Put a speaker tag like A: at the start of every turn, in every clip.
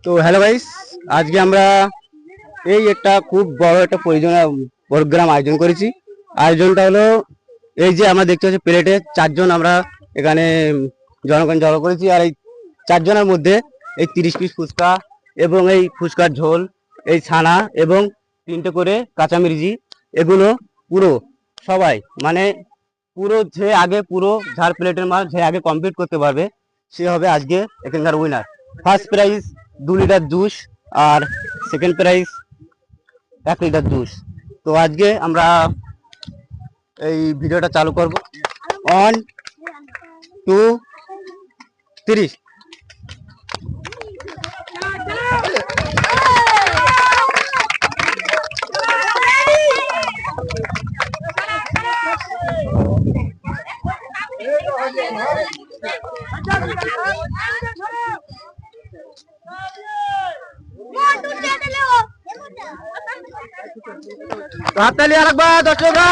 A: তো hello guys, আজকে আমরা এই একটা খুব বড় একটা প্রোগ্রাম আয়োজন করেছি। আয়োজনটা হলো এই যে আমরা দেখতে পাচ্ছি প্লেটে 4 জন আমরা এখানে জনগণ জড়ো করেছি। আর এই 4 জনের মধ্যে এই 30 পিস ফুচকা এবং এই ফুচকার ঝোল, এই ছানা এবং 3টে করে কাঁচামরিচি, এগুলো পুরো সবাই মানে পুরো যে আগে পুরো যার প্লেটের মাল যে আগে কমপ্লিট করতে পারবে সে হবে আজকে এখানকার winner. First prize 2 litre juice আর সেকেন্ড প্রাইজ 1 লিটার জুস। তো আজকে আমরা এই ভিডিওটা চালু করব। 1 2 3। হাততালি আরেকবার দর্শকরা।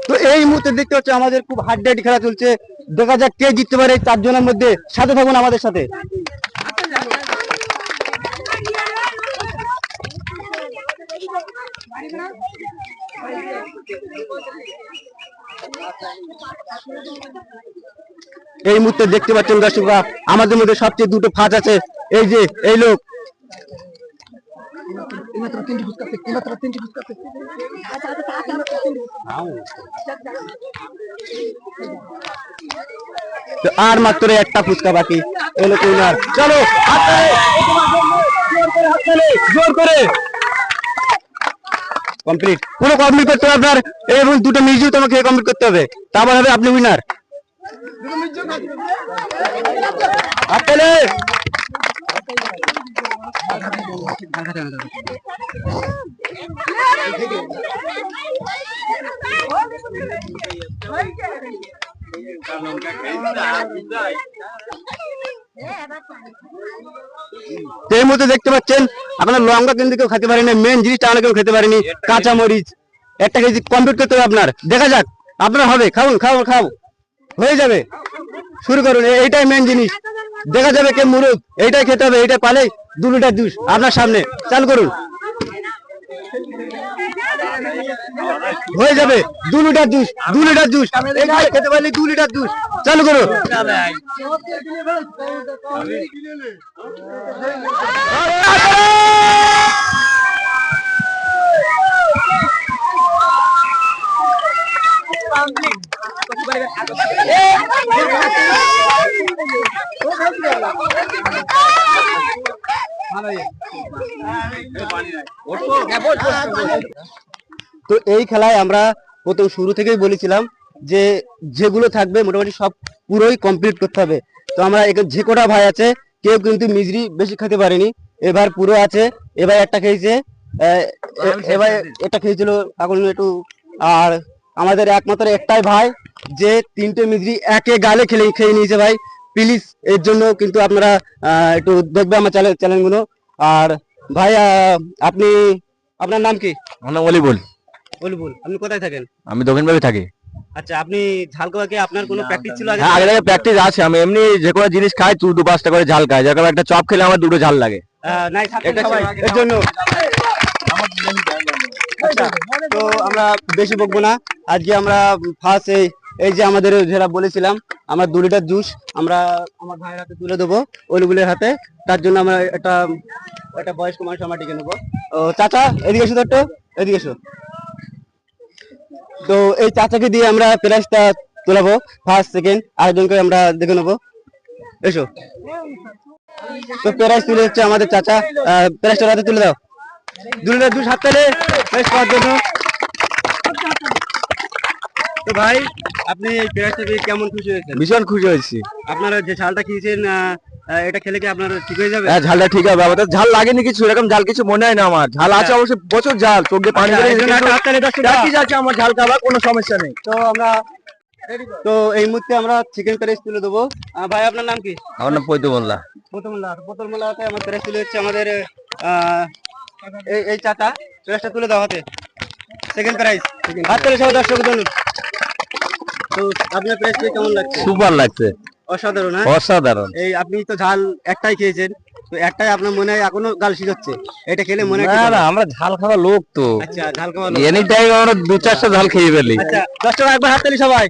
A: তো এই মুহূর্তে দেখতে হচ্ছে আমাদের খুব হাড্ডাহাড্ডি খেলা চলছে। দেখা যাক কে জিততে পারে 4 জনের মধ্যে। সাথে থাকুন আমাদের সাথে। এই মুহূর্তে দেখতে পাচ্ছেন দর্শকরা আমাদের মধ্যে সবচেয়ে দুটো ফাঁচ আছে। এই যে এই লোক আর মাত্র একটা ফুচকা বাকি। এলো উইনার। চলো জোর করে কমপ্লিট, পুরো কমপ্লিট করতে হবে আপনার। এবং 2টো মিউজিক তোমাকে কমপ্লিট করতে হবে, তারপর হবে আপনি উইনার। এই মধ্যে দেখতে পাচ্ছেন আপনার লঙ্কা কিন্তু কেউ খেতে পারেনি, মেন জিনিসটা আমরা কেউ খেতে পারিনি, কাঁচা মরিচ। 1 কেজি কমপ্লিট করতে হবে আপনার। দেখা যাক আপনার হবে। খাউন খাও খাও, হয়ে যাবে। শুরু করুন, এইটাই মেন জিনিস। দেখা যাবে কে মুরুদ। এইটাই খেতে হবে, এইটা পালে 2 লিটার জুস আপনার সামনে। চালু করুন, হয়ে যাবে 2 লিটার জুস। 2 লিটার জুস এইটাই খেতে পারলে 2 লিটার জুস। চালু করুন। তো এই খেলায় আমরা প্রথম শুরু থেকেই বলেছিলাম যে যেগুলো থাকবে মোটামুটি সব পুরোই কমপ্লিট করতে হবে। তো আমরা যে কটা ভাই আছে কেউ কিন্তু মিজরি বেশি খেতে পারেনি, এবার পুরো আছে। এবার একটা খেয়েছে, এবার এটা খেয়েছিল এখন একটু। আর আমাদের একমাত্র একটাই ভাই যে 3টে মিজরি একে গালে খেয়ে নিয়েছে। ভাই প্লিজ এর জন্য কিন্তু আপনারা একটু দেখবে আমার চ্যানেলগুলো। আর ভাই আপনি, আপনার নাম কি?
B: আমার নাম অলিবুল।
A: অলিবুল, আপনি কোথায় থাকেন?
B: আমি দক্ষিণভাবে থাকি।
A: আচ্ছা, আপনি ঝাল খাওয়া কি আপনার কোনো প্র্যাকটিস ছিল আগে?
B: হ্যাঁ, আগে থেকে প্র্যাকটিস আছে। আমি এমনি যে কোনো জিনিস খাই 2-5টা করে ঝাল খাই। যেরকম একটা চপ খেলে আমার 2টো ঝাল লাগে।
A: নাই থাকেন সবাই এর জন্য। আচ্ছা, তো আমরা বেশি বকবো না। আজকে আমরা ফার্স্ট এই যে আমাদের যেটা বলেছিলাম আমরা 2 লিটার জুস আমরা আমার ভাইয়ের হাতে তুলে দেবো, অলিবুলের হাতে। তার জন্য আমরা একটা বয়স্ক মানুষ আমরা ডেকে নেবো। ও চাচা এদিকে এসো, তো এদিকে এসো। তো এই চাচাকে দিয়ে আমরা প্রাইজটা তোলাবো, ফার্স্ট সেকেন্ড আরেকজনকে আমরা দেখে নেবো। এসো। তো প্রাইজ তুলে হচ্ছে আমাদের চাচা। প্রাইজটা হাতে তুলে দাও। 2 লিটার জুস হাততালি প্রাইজ পাওয়ার জন্য। তো ভাই আপনি এই প্রাইজটা পেয়ে কেমন খুশি হয়েছেন?
B: ভীষণ খুশি হয়েছি।
A: আপনারা যে ঝালটা খেয়েছেন এটা খেলে কি আপনার ঠিক হয়ে যাবে?
B: হ্যাঁ ঝালটা ঠিক হবে, আমাদের ঝাল লাগেনি কিছু, এরকম ঝাল কিছু মনে হয় না আমার। ঝাল আছে অবশ্যই, প্রচুর ঝাল, চোখ দিয়ে পানি
A: আচ্ছা,
B: বেরিয়ে
A: এর জন্য একটা হাততালি দর্শক।
B: প্র্যাকটিস আছে আমার ঝাল খাবার, কোনো সমস্যা নেই।
A: তো আমরা এই মুহূর্তে আমরা চিকেন প্রাইস তুলে দেবো। ভাই আপনার নাম কি?
B: আমার নাম পৈতু মোল্লা।
A: প্রথম মেলাতে আমার প্রাইস তুলে হচ্ছে আমাদের এই চাটা প্রাইসটা তুলে দেওয়া হতে সেকেন্ড প্রাইস হাততালি সহ দর্শকের জন্য। তো আপনার প্রাইস কেমন লাগছে?
B: সুপার লাগছে,
A: অসাধারণ। হ্যাঁ,
B: অসাধারণ।
A: এই আপনি তো ঝাল একটাই খেয়েছেন, তো একটাই আপনার মনে হয় এখনো গাল শিজাচ্ছে, এটা খেলে মনে হয়
B: না
A: ঠিক হবে?
B: না, আমরা ঝাল খাওয়া লোক তো,
A: আচ্ছা, ঝাল খাওয়া
B: এনি টাইম আমরা 2-4টা ঝাল খেয়ে ফেলি।
A: আচ্ছা দর্শক একবার হাততালি সবাই।